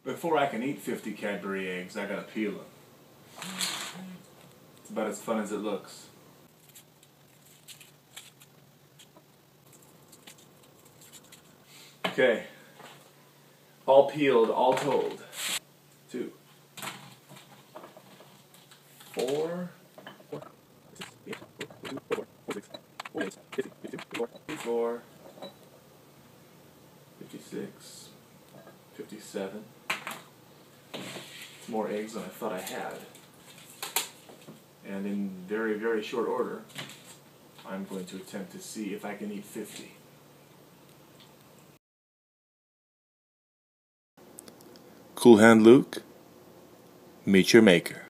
Before I can eat 50 Cadbury eggs, I gotta peel them. It's about as fun as it looks. Okay. All peeled, all told. 2, 4, 54, 56, 57. It's more eggs than I thought I had. And in very, very short order, I'm going to attempt to see if I can eat 50. Cool Hand Luke, meet your maker.